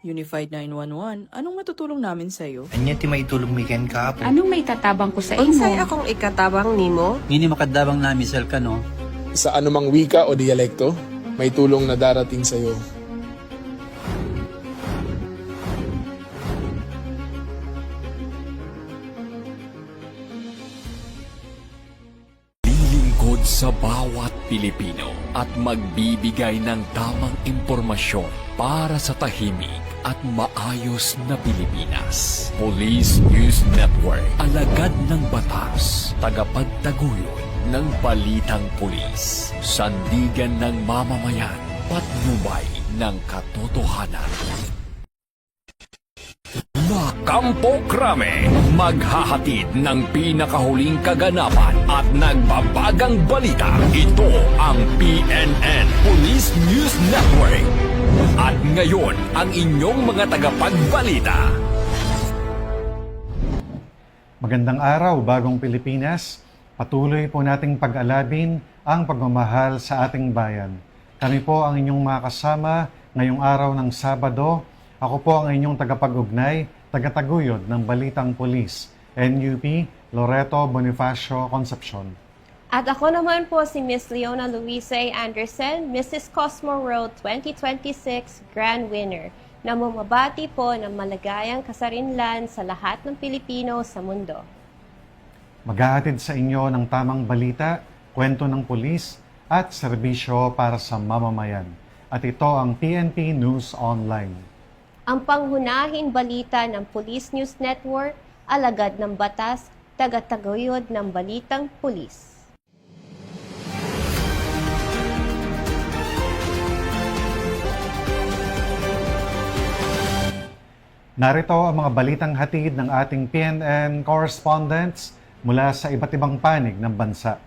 Unified 911, anong matutulong namin sa'yo? Anya ti maitulong mi ken kahapon. Anong may tatabang ko sa Unsay imo? akong ikatabang nimo? Ngini makadabang na misal ka no. Sa anumang wika o dialekto, may tulong na darating sa iyo. Lilingkod sa bawat Pilipino at magbibigay ng tamang impormasyon para sa tahimik at maayos na Pilipinas. Police News Network, alagad ng batas, tagapagtaguyod ng balitang pulis, sandigan ng mamamayan, patnubay ng katotohanan. Kampo Krame, maghahatid ng pinakahuling kaganapan at nagbabagang balita. Ito ang PNN Police News Network. At ngayon, ang inyong mga tagapagbalita. Magandang araw, Bagong Pilipinas. Patuloy po nating pag-alabin ang pagmamahal sa ating bayan. Kami po ang inyong mga kasama ngayong araw ng Sabado. Ako po ang inyong tagapag-ugnay, tagataguyod ng Balitang Pulis, NUP Loreto Bonifacio Concepcion. At ako naman po si Miss Leona Luisa A. Anderson, Mrs. Cosmo Road 2026 Grand Winner, na bumabati po ng maligayang kasarinlan sa lahat ng Pilipino sa mundo. Maghahatid sa inyo ng tamang balita, kwento ng pulis, at serbisyo para sa mamamayan. At ito ang PNP News Online. Ang panghunahing balita ng Police News Network, alagad ng batas, tagataguyod ng balitang pulis. Narito ang mga balitang hatid ng ating PNN correspondents mula sa iba't ibang panig ng bansa.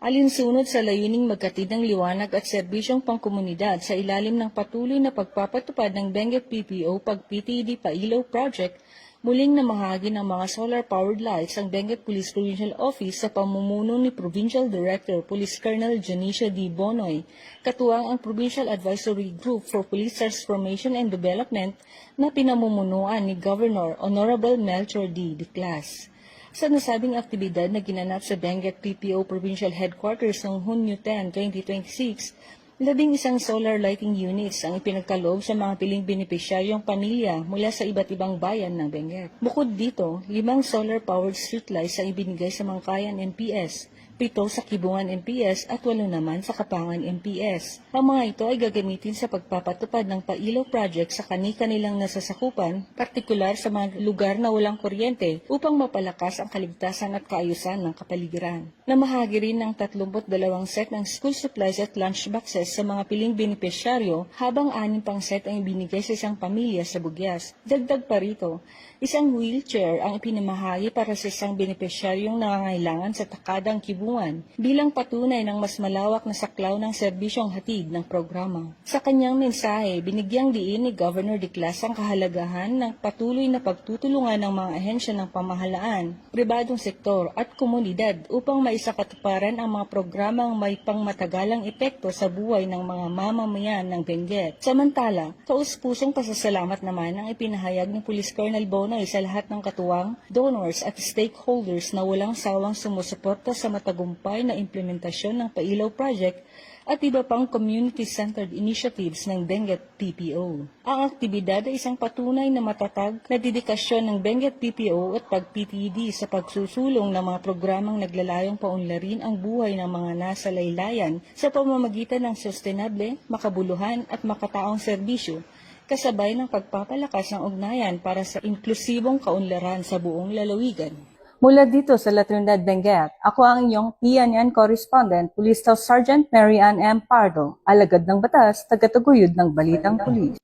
Alinsunod sa layuning magkatid ng liwanag at serbisyong pangkomunidad sa ilalim ng patuloy na pagpapatupad ng Benguet PPO Pag-PTED Pailaw Project, muling namahagi ng mga solar-powered lights ang Benguet Police Provincial Office sa pamumuno ni Provincial Director Police Colonel Janicia D. Bonoy, katuwang ang Provincial Advisory Group for Police Transformation and Development na pinamumunuan ni Governor Honorable Melchor D. Diclas. Sa nasabing aktibidad na ginanap sa Benguet PPO Provincial Headquarters noong Hunyo 10, 2026, 11 solar lighting units ang ipinagkaloob sa mga piling benepisyaryong pamilya mula sa iba't ibang bayan ng Benguet. Bukod dito, 5 solar-powered streetlights ang ibinigay sa Mangkayan MPS, 7 sa Kibungan MPS at 8 naman sa Kapangan MPS. Ang mga ito ay gagamitin sa pagpapatupad ng pailaw project sa kani-kanilang nasasakupan, partikular sa mga lugar na walang kuryente upang mapalakas ang kaligtasan at kaayusan ng kapaligiran. Namahagi rin ng 32 set ng school supplies at lunch boxes sa mga piling benepisyaryo habang 6 pang set ang ibinigay sa isang pamilya sa Bugyas. Dagdag pa rito, isang wheelchair ang ipinamahagi para sa isang benepisyaryong nangangailangan sa Takadang Kibungan bilang patunay ng mas malawak na saklaw ng serbisyong hatid ng programa. Sa kanyang mensahe, binigyang diin ni Governor Diclas ang kahalagahan ng patuloy na pagtutulungan ng mga ahensya ng pamahalaan, pribadong sektor at komunidad upang maisakatuparan ang mga programang may pangmatagalang epekto sa buhay ng mga mamamayan ng Benguet. Samantala, taus-pusong pasasalamat naman ang ipinahayag ni Police Colonel Bonoy sa lahat ng katuwang, donors at stakeholders na walang sawang sumusuporta sa matagumpay na implementasyon ng Pailaw Project at iba pang community-centered initiatives ng Benguet PPO. Ang aktibidad ay isang patunay na matatag na dedikasyon ng Benguet PPO at Pag-PTED sa pagsusulong ng mga programang naglalayong paunlarin ang buhay ng mga nasa laylayan sa pamamagitan ng sustainable, makabuluhan at makataong serbisyo, kasabay ng pagpapalakas ng ugnayan para sa inklusibong kaunlaran sa buong lalawigan. Mula dito sa La Trinidad, Benguet, ako ang inyong PNN correspondent, Police Staff Sergeant Mary Ann M. Pardo, alagad ng batas, tagataguyod ng balitang pulis.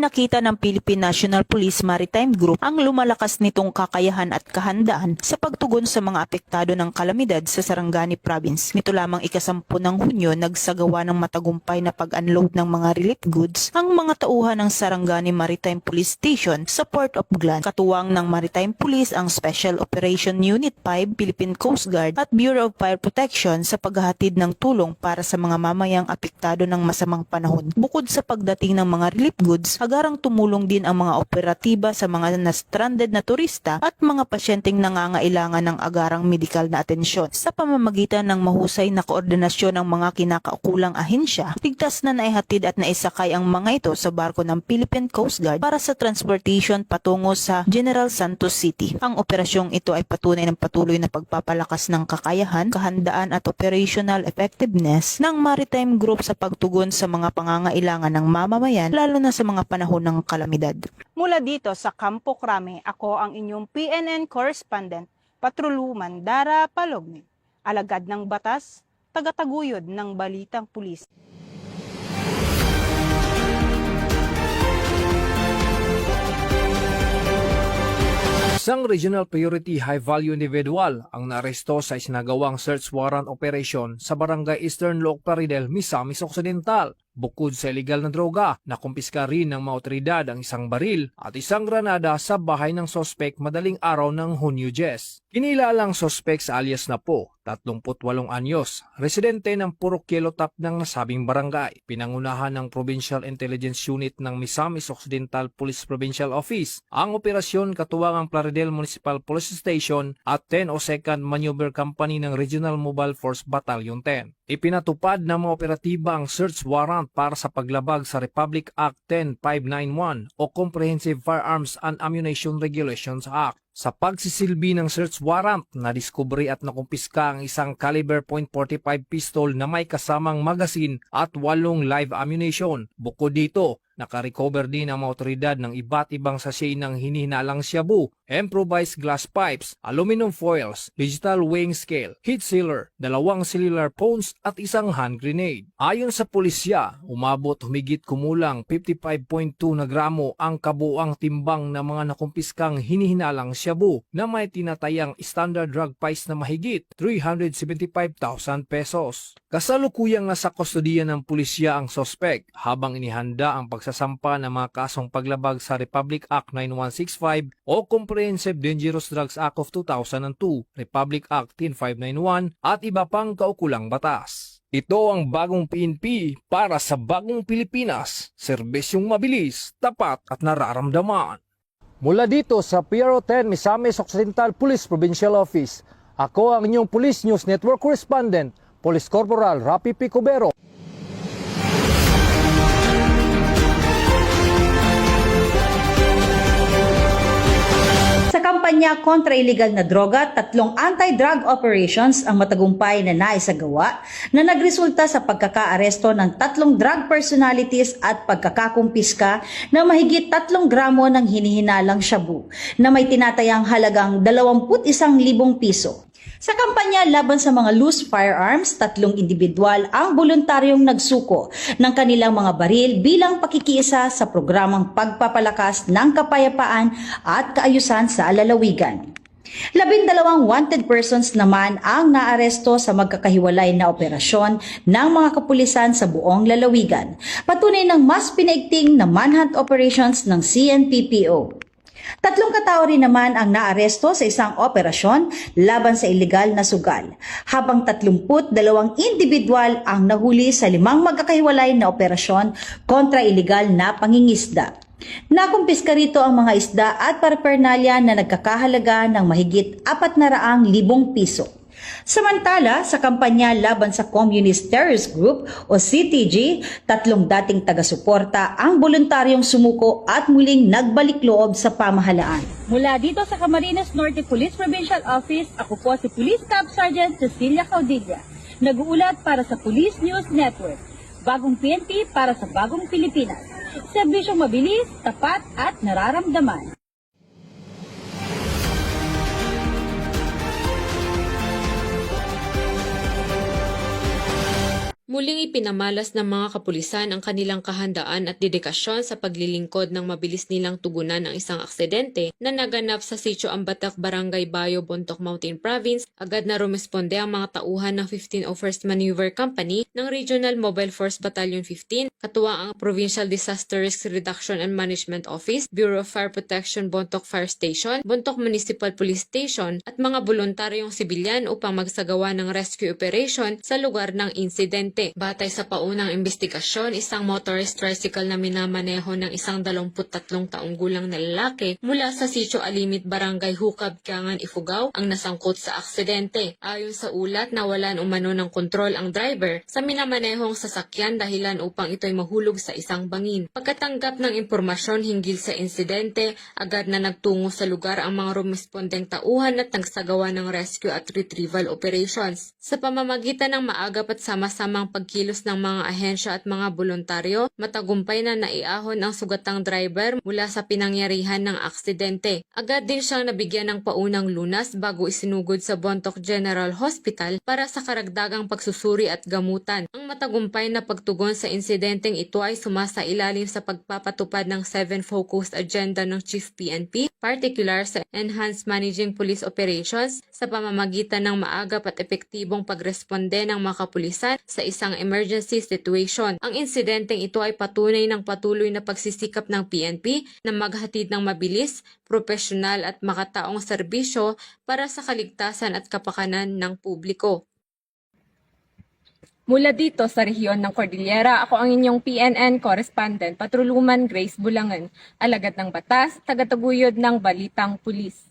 ipinakita ng Philippine National Police Maritime Group ang lumalakas nitong kakayahan at kahandaan sa pagtugon sa mga apektado ng kalamidad sa Sarangani Province. Nito lamang ika-10 ng Hunyo, nagsagawa ng matagumpay na pag-unload ng mga relief goods ang mga tauhan ng Sarangani Maritime Police Station sa Port of Glan. Katuwang ng Maritime Police ang Special Operation Unit 5, Philippine Coast Guard at Bureau of Fire Protection sa paghahatid ng tulong para sa mga mamayang apektado ng masamang panahon. Bukod sa pagdating ng mga relief goods, agarang tumulong din ang mga operatiba sa mga na-stranded na turista at mga pasyenteng nangangailangan ng agarang medikal na atensyon. Sa pamamagitan ng mahusay na koordinasyon ng mga kinakaukulang ahensya, ligtas na naihatid at naisakay ang mga ito sa barko ng Philippine Coast Guard para sa transportation patungo sa General Santos City. Ang operasyong ito ay patunay ng patuloy na pagpapalakas ng kakayahan, kahandaan at operational effectiveness ng Maritime Group sa pagtugon sa mga pangangailangan ng mamamayan, lalo na sa mga panahon ng kalamidad. Mula dito sa Campo Crame, ako ang inyong PNN correspondent, Patroluman Dara Palogni, alagad ng batas, tagataguyod ng balitang pulis. Isang regional priority high-value individual ang naaresto sa isinagawang search warrant operation sa Barangay Eastern Looc Paridel, Misamis Occidental. Bukod sa illegal na droga, nakumpiska rin ng mga otoridad ang isang baril at isang granada sa bahay ng sospek madaling araw ng Hunyo 10. Kinilalang sospek sa alias na po, 38 anyos, residente ng Purok Yellow Top ng nasabing barangay. Pinangunahan ng Provincial Intelligence Unit ng Misamis Occidental Police Provincial Office ang operasyon katuwang ang Plaridel Municipal Police Station at 1002nd Maneuver Company ng Regional Mobile Force Battalion 10. Ipinatupad ng mga operatiba ang search warrant para sa paglabag sa Republic Act 10591 o Comprehensive Firearms and Ammunition Regulations Act. Sa pagsisilbi ng search warrant, nadiskubre at nakumpiska ang isang caliber .45 pistol na may kasamang magasin at 8 live ammunition. Bukod dito, nakarecover din ang mga otoridad ng iba't ibang sachet ng hinihinalang shabu, improvised glass pipes, aluminum foils, digital weighing scale, heat sealer, 2 cellular phones at isang hand grenade. Ayon sa pulisya, umabot humigit kumulang 55.2 na gramo ang kabuang timbang ng mga nakumpiskang hinihinalang shabu na may tinatayang standard drug price na mahigit 375,000 pesos. Kasalukuyang nasa kustodiya ng pulisya ang sospek habang inihanda ang pagsasampa ng mga kasong paglabag sa Republic Act 9165 o Comprehensive Dangerous Drugs Act of 2002, Republic Act 10591 at iba pang kaukulang batas. Ito ang bagong PNP para sa bagong Pilipinas, serbisyong mabilis, tapat at nararamdaman. Mula dito sa PRO 10 Misamis Occidental Police Provincial Office, ako ang inyong Police News Network Correspondent, Police Corporal Rapi Picobero. Sa kampanya kontra illegal na droga, 3 anti-drug operations ang matagumpay na naisagawa na nagresulta sa pagkakaaresto ng 3 drug personalities at pagkakakumpiska ng mahigit 3 gramo ng hinihinalang shabu na may tinatayang halagang 21,000 piso. Sa kampanya laban sa mga loose firearms, 3 individual ang voluntaryong nagsuko ng kanilang mga baril bilang pakikiisa sa programang pagpapalakas ng kapayapaan at kaayusan sa lalawigan. 12 wanted persons naman ang naaresto sa magkakahiwalay na operasyon ng mga kapulisan sa buong lalawigan, patunay ng mas pinaigting na manhunt operations ng CNPPO. 3 katao rin naman ang naaresto sa isang operasyon laban sa ilegal na sugal, habang 32 individual ang nahuli sa 5 magkakahiwalay na operasyon kontra ilegal na pangingisda. Nakumpiska rito ang mga isda at paraphernalia na nagkakahalaga ng mahigit 400,000 piso. Samantala, sa kampanya laban sa Communist Terrorist Group o CTG, 3 dating taga-suporta ang voluntaryong sumuko at muling nagbalik loob sa pamahalaan. Mula dito sa Camarines Norte Police Provincial Office, ako po si Police Staff Sergeant Cecilia Caudilla, nag-uulat para sa Police News Network. Bagong PNP para sa bagong Pilipinas. Serbisyong mabilis, tapat at nararamdaman. Muling ipinamalas ng mga kapulisan ang kanilang kahandaan at dedikasyon sa paglilingkod ng mabilis nilang tugunan ng isang aksidente na naganap sa Sitio Ambatak, Barangay Bayo, Bontoc Mountain Province. Agad na rumesponde ang mga tauhan ng 1501st Maneuver Company ng Regional Mobile Force Battalion 15, katuwang ang Provincial Disaster Risk Reduction and Management Office, Bureau of Fire Protection Bontoc Fire Station, Bontoc Municipal Police Station at mga voluntaryong sibilyan upang magsagawa ng rescue operation sa lugar ng insidente. Batay sa paunang investigasyon, isang motorized tricycle na minamaneho ng isang 23 taong gulang na lalaki mula sa Sitio Alimit, Barangay Hukab, Kiangan, Ifugao ang nasangkot sa aksidente. Ayon sa ulat, nawalan umano ng kontrol ang driver sa minamanehong sasakyan dahilan upang ito'y mahulog sa isang bangin. Pagkatanggap ng impormasyon hinggil sa insidente, agad na nagtungo sa lugar ang mga rumespondeng tauhan at nagsagawa ng rescue at retrieval operations. Sa pamamagitan ng maagap at sama-samang pagkilos ng mga ahensya at mga voluntaryo, matagumpay na naiahon ang sugatang driver mula sa pinangyarihan ng aksidente. Agad din siyang nabigyan ng paunang lunas bago isinugod sa Bontoc General Hospital para sa karagdagang pagsusuri at gamutan. Ang matagumpay na pagtugon sa insidenteng ito ay sumasailalim sa pagpapatupad ng 7 focused agenda ng Chief PNP, particular sa Enhanced Managing Police Operations sa pamamagitan ng maagap at epektibong pagresponde ng mga kapulisan sa isang emergency situation. Ang insidenteng ito ay patunay ng patuloy na pagsisikap ng PNP na maghatid ng mabilis, profesional at makataong serbisyo para sa kaligtasan at kapakanan ng publiko. Mula dito sa rehiyon ng Cordillera, ako ang inyong PNN correspondent, Patruluman Grace Bulangan, alagad ng batas, tagataguyod ng Balitang Pulis.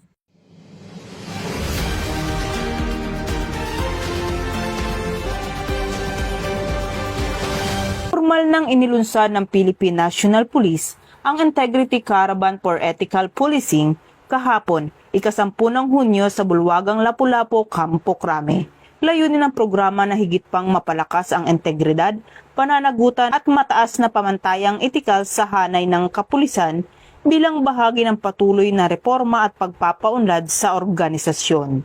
Formal nang inilunsad ng Philippine National Police ang Integrity Caravan for Ethical Policing kahapon, ika-10 ng Hunyo sa Bulwagang Lapu-Lapu, Campo Crame. Layunin ng programa na higit pang mapalakas ang integridad, pananagutan at mataas na pamantayang etikal sa hanay ng kapulisan bilang bahagi ng patuloy na reforma at pagpapaunlad sa organisasyon.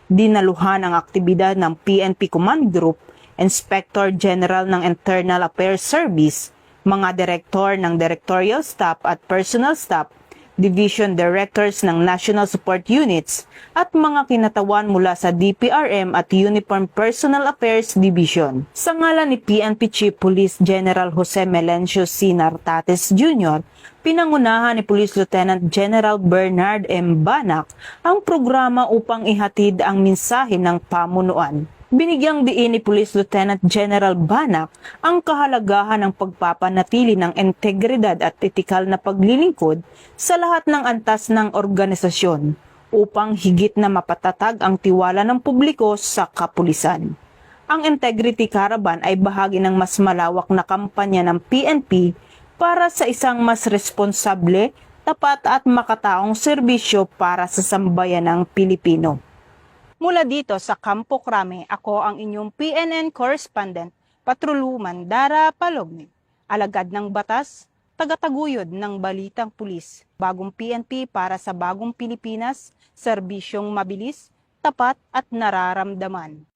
Dinaluhan ang aktibidad ng PNP Command Group, Inspector General ng Internal Affairs Service, mga direktor ng Directorial Staff at Personal Staff, Division Directors ng National Support Units at mga kinatawan mula sa DPRM at Uniform Personal Affairs Division. Sa ngalan ni PNP Chief Police General Jose Melencio C. Nartates Jr., pinangunahan ni Police Lieutenant General Bernard M. Banac ang programa upang ihatid ang mensahe ng pamunuan. Binigyang diin ni Police Lieutenant General Banac ang kahalagahan ng pagpapanatili ng integridad at etikal na paglilingkod sa lahat ng antas ng organisasyon upang higit na mapatatag ang tiwala ng publiko sa kapulisan. Ang Integrity Caravan ay bahagi ng mas malawak na kampanya ng PNP para sa isang mas responsable, tapat at makataong serbisyo para sa sambayanang Pilipino. Mula dito sa Campo Crame, ako ang inyong PNN correspondent, Patruluman Dara Palogni, alagad ng batas, tagataguyod ng Balitang Pulis. Bagong PNP para sa bagong Pilipinas, serbisyong mabilis, tapat at nararamdaman.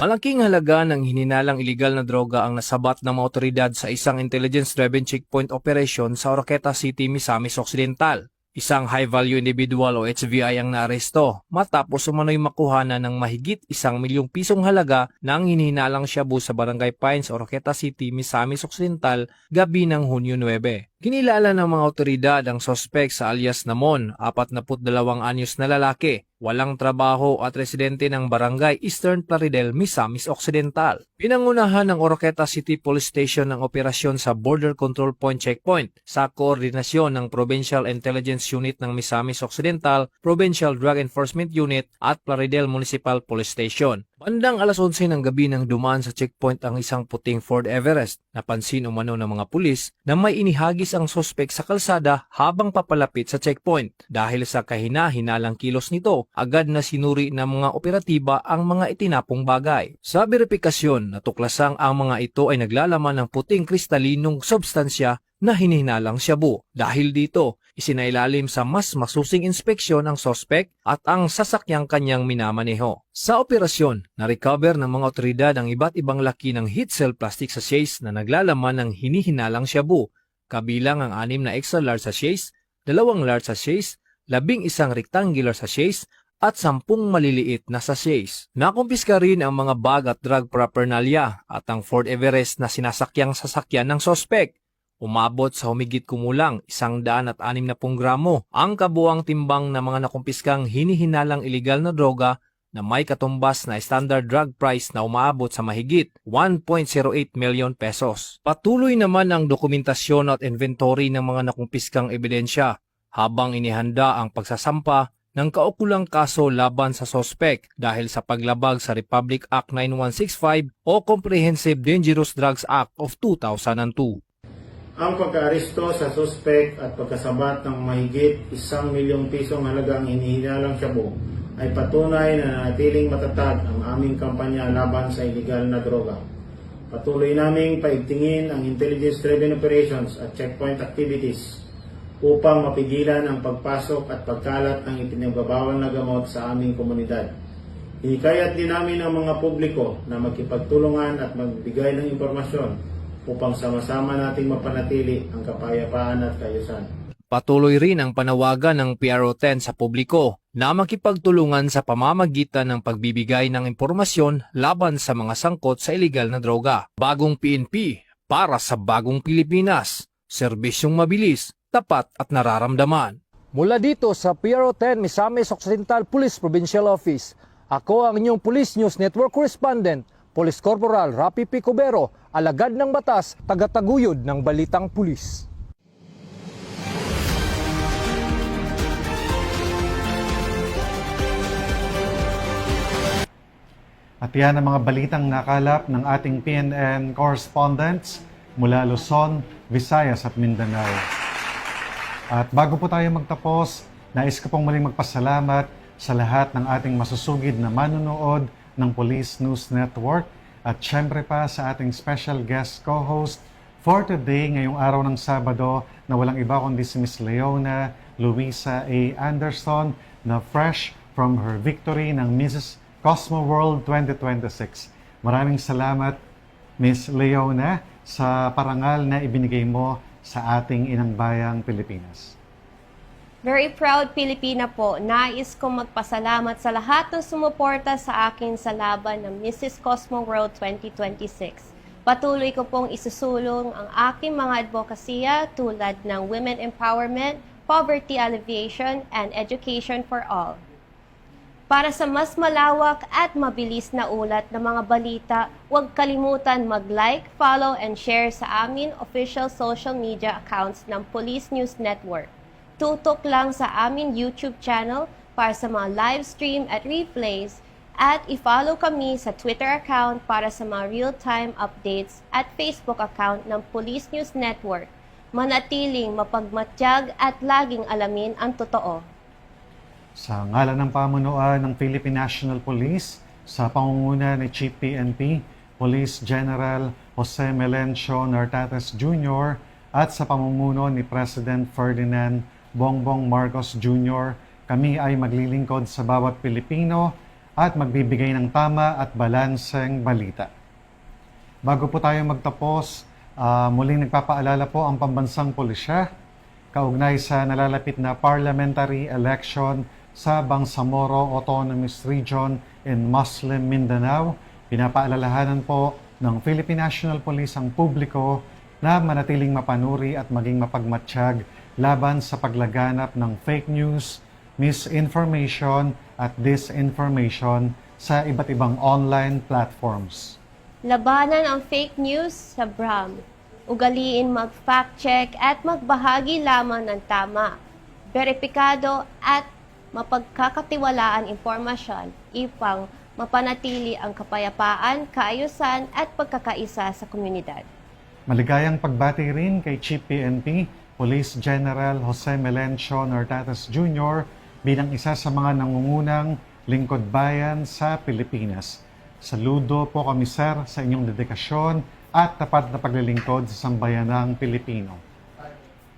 Malaking halaga ng hininalang iligal na droga ang nasabat ng mga otoridad sa isang intelligence-driven checkpoint operation sa Oroqueta City, Misamis Occidental. Isang high-value individual o HVI ang naaresto matapos umano'y makuhanan ng mahigit 1 milyong pisong halaga ng hinihinalang shabu sa Barangay Pines, Oroqueta City, Misamis Occidental, gabi ng Hunyo 9. Kinilala ng mga otoridad ang sospek sa alias Namon, 42 anyos na lalaki, walang trabaho at residente ng Barangay Eastern Plaridel, Misamis Occidental. Pinangunahan ng Oroqueta City Police Station ang operasyon sa Border Control Point Checkpoint sa koordinasyon ng Provincial Intelligence Unit ng Misamis Occidental, Provincial Drug Enforcement Unit at Plaridel Municipal Police Station. Bandang alas 11 ng gabi nang dumaan sa checkpoint ang isang puting Ford Everest. Napansin umano ng mga pulis na may inihagis ang sospek sa kalsada habang papalapit sa checkpoint. Dahil sa kahina-hinalang kilos nito, agad na sinuri ng mga operatiba ang mga itinapong bagay. Sa beripikasyon, natuklasang ang mga ito ay naglalaman ng puting kristalinong substansya na hinihinalang shabu. Dahil dito, Isinailalim sa mas masusing inspeksyon ang sospek at ang sasakyang kanyang minamaneho. Sa operasyon, na-recover ng mga otoridad ang iba't ibang laki ng heat cell plastic sachets na naglalaman ng hinihinalang shabu, kabilang ang 6 na extra large sachets, 2 large sachets, 11 rectangular sachets, at 10 maliliit na sachets. Nakumpiska rin ang mga bag at drug paraphernalia at ang Ford Everest na sinasakyang sasakyan ng sospek. Umabot sa humigit kumulang 160 gramo ang kabuang timbang ng mga nakumpiskang hinihinalang iligal na droga na may katumbas na standard drug price na umaabot sa mahigit 1.08 million pesos. Patuloy naman ang dokumentasyon at inventory ng mga nakumpiskang ebidensya habang inihanda ang pagsasampa ng kaukulang kaso laban sa sospek dahil sa paglabag sa Republic Act 9165 o Comprehensive Dangerous Drugs Act of 2002. Ang pagka-aresto sa sospek at pagkasabat ng mahigit 1 milyong pisong halagang hinihinalang shabu ay patunay na nanatiling matatag ang aming kampanya laban sa iligal na droga. Patuloy naming paigtingin ang intelligence-driven operations at checkpoint activities upang mapigilan ang pagpasok at pagkalat ng ipinagbabawal na gamot sa aming komunidad. Hinikayat din namin ang mga publiko na magkipagtulungan at magbigay ng impormasyon upang sama-sama nating mapanatili ang kapayapaan at kaayusan. Patuloy rin ang panawagan ng PRO10 sa publiko na makipagtulungan sa pamamagitan ng pagbibigay ng impormasyon laban sa mga sangkot sa iligal na droga. Bagong PNP para sa bagong Pilipinas. Serbisyong mabilis, tapat at nararamdaman. Mula dito sa PRO10 Misamis Occidental Police Provincial Office, ako ang inyong Police News Network Correspondent, Police Corporal Rapi Picobero, alagad ng batas, tagataguyod ng balitang pulis. At yan ang mga balitang nakalap ng ating PNN correspondents mula Luzon, Visayas at Mindanao. At bago po tayo magtapos, nais ko pong muling magpasalamat sa lahat ng ating masusugid na manunood ng Police News Network at syempre pa sa ating special guest co-host for today ngayong araw ng Sabado na walang iba kundi si Miss Leona Luisa A. Anderson na fresh from her victory ng Mrs. Cosmo World 2026. Maraming salamat Miss Leona sa parangal na ibinigay mo sa ating inang bayang Pilipinas. Very proud Pilipina po. Nais kong magpasalamat sa lahat ng sumuporta sa akin sa laban ng Mrs. Cosmo World 2026. Patuloy ko pong isusulong ang aking mga advokasya tulad ng women empowerment, poverty alleviation, and education for all. Para sa mas malawak at mabilis na ulat ng mga balita, huwag kalimutan mag-like, follow, and share sa amin official social media accounts ng Police News Network. Tutok lang sa amin YouTube channel para sa mga live stream at replays at i-follow kami sa Twitter account para sa mga real-time updates at Facebook account ng Police News Network. Manatiling mapagmatyag at laging alamin ang totoo. Sa ngalan ng pamunuan ng Philippine National Police, sa pangunguna ni Chief PNP, Police General Jose Melencio Nartates Jr. at sa pamumuno ni President Ferdinand Bongbong Marcos Jr., kami ay maglilingkod sa bawat Pilipino at magbibigay ng tama at balanseng balita. Bago po tayo magtapos, muling nagpapaalala po ang pambansang pulisya kaugnay sa nalalapit na parliamentary election sa Bangsamoro Autonomous Region in Muslim Mindanao. Pinapaalalahanan po ng Philippine National Police ang publiko na manatiling mapanuri at maging mapagmatsyag laban sa paglaganap ng fake news, misinformation at disinformation sa iba't ibang online platforms. Labanan ang fake news sa BRAM. Ugaliin mag-fact check at magbahagi lamang ng tama, beripikado at mapagkakatiwalaan impormasyon upang mapanatili ang kapayapaan, kaayusan at pagkakaisa sa komunidad. Maligayang pagbati rin kay Chief PNP, Police General Jose Melencio Nartates Jr. bilang isa sa mga nangungunang lingkod bayan sa Pilipinas. Saludo po kami, sir, sa inyong dedikasyon at tapat na paglilingkod sa sambayanang Pilipino.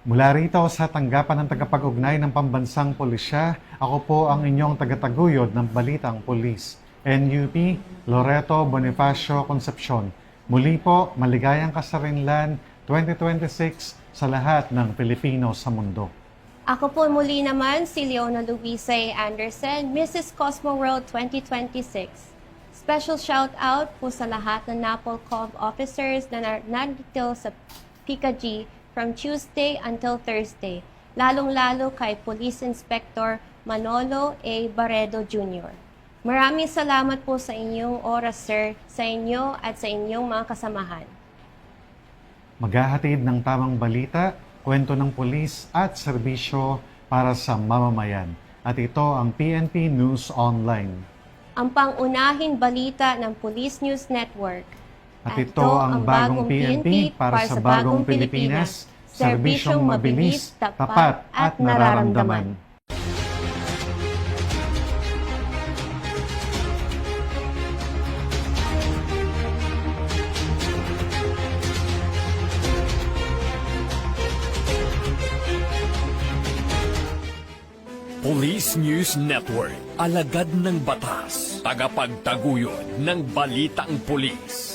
Mula rito sa tanggapan ng tagapag-ugnay ng Pambansang Pulisya, ako po ang inyong tagataguyod ng Balitang Pulis, NUP Loreto Bonifacio Concepcion. Muli po, maligayang kasarinlan 2026 sa lahat ng Pilipino sa mundo. Ako po muli naman si Leona Luise Anderson, Mrs. Cosmo World 2026. Special shout out po sa lahat ng NAPOLCOV officers na nandito sa PICA-G from Tuesday until Thursday, lalong-lalo kay Police Inspector Manolo A. Barredo Jr. Maraming salamat po sa inyong oras, sir, sa inyo at sa inyong mga kasamahan. Maghahatid ng tamang balita, kwento ng pulis at serbisyo para sa mamamayan. At ito ang PNP News Online. Ang pangunahing balita ng Police News Network. At ito ang bagong PNP para sa bagong Pilipinas, serbisyong mabilis, tapat at nararamdaman. Police News Network, alagad ng batas, tagapagtaguyod ng balitang pulis.